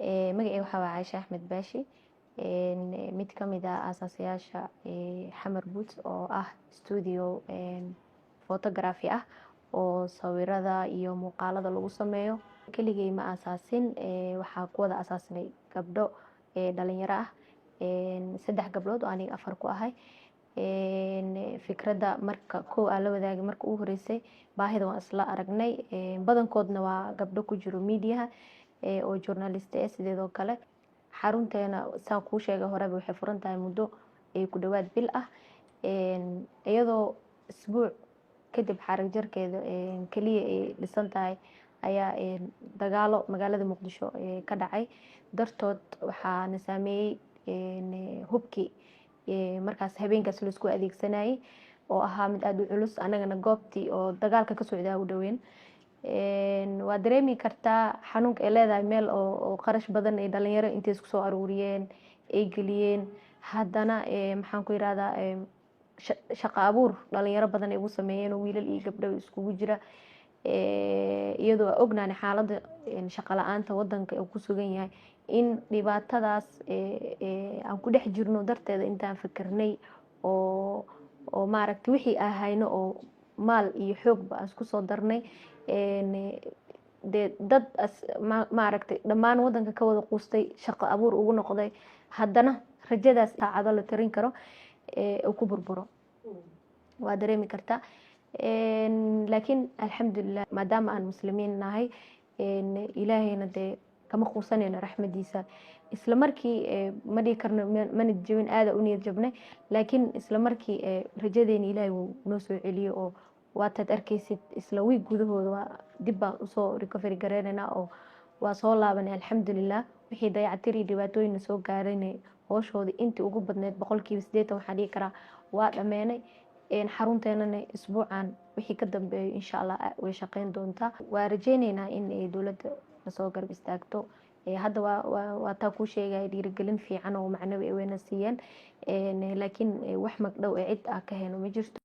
magacayga waxaa waa Caasha Axmed Baashi, mid ka mid ah aasaasiyaasha Xamar Boots oo ah studio photography ah oo sawirada iyo muuqaalada lagu sameeyo. Keligay ma aasaasin, waxaa ku wada aasaasnay gabdho dhalinyaro ah, 3 gabdhood oo aniga 4 ku ahay. Fikradda marka aan la wadaagay marka ugu horeysay baahida waan isla aragnay. Badankoodna waa gabdho ku jiro media oo journalist sideedoo kale. Xarunteena saan kuu sheegay horeba waxay furan tahay muddo ku dhawaad bil ah, iyadoo isbuuc kadib xarag jarkeeda kaliya ay dhisan tahay ayaa dagaalo magaalada Muqdisho ka dhacay dartood. Waxaana saameeyay hubkii markaas habeenkaas la isku adeegsanayay oo ahaa mid aad u culus, anagana goobtii oo dagaalka ka socdaa u dhaweyn. Waa dareemi kartaa xanuunka ay leedahay meel oo qarash badan ay dhalinyaro intay isku soo aruuriyeen ay geliyeen, haddana maxaan ku yiraahdaa shaqo abuur dhalinyaro badan ay ugu sameeyeen oo wiilal iyo gabdho iskugu jira. Iyadoo ognahay xaaladda shaqo la'aanta wadanka uu ku sugan yahay, in dhibaatadaas aan ku dhex jirno darteeda intaan fikirnay oo maaragtay wixii ahayno oo maal iyo xoogba aan isku soo darnay. Dad maaragtay dhammaan wadanka ka wada quustay, shaqo abuur ugu noqday, haddana rajadaas saacado la tirin karo oo ku burburo waa dareemi kartaa. Laakiin alxamdulilah maadaama aan muslimiin nahay, ilaahayna dee kama quusanayno raxmadiisa. Isla markii ma dhihi karno mana jabin, aada u niyad jabnay, laakiin isla markii rajadeena ilaahay wuu noo soo celiyo oo waataad arkaysid isla wiig gudahooda waa dib baan usoo recovery gareynaynaa oo waa soo laabanay alxamdulilah. Wixii dayactir iyo dhibaatooyin soo gaarayna hooshooda intii ugu badneyd 80% waxaa dhihi karaa waa dhameenay. Xarunteenana isbuucan wixii ka dambeeyo insha Allah way shaqeyn doontaa. Waa rajeynaynaa in dowladda la soo garab istaagto. Hadda waa taa kuu sheegay dhiirigelin fiican oo macnawi wayna siiyeen, laakiin wax magdhow cid ah ka heyno ma jirto.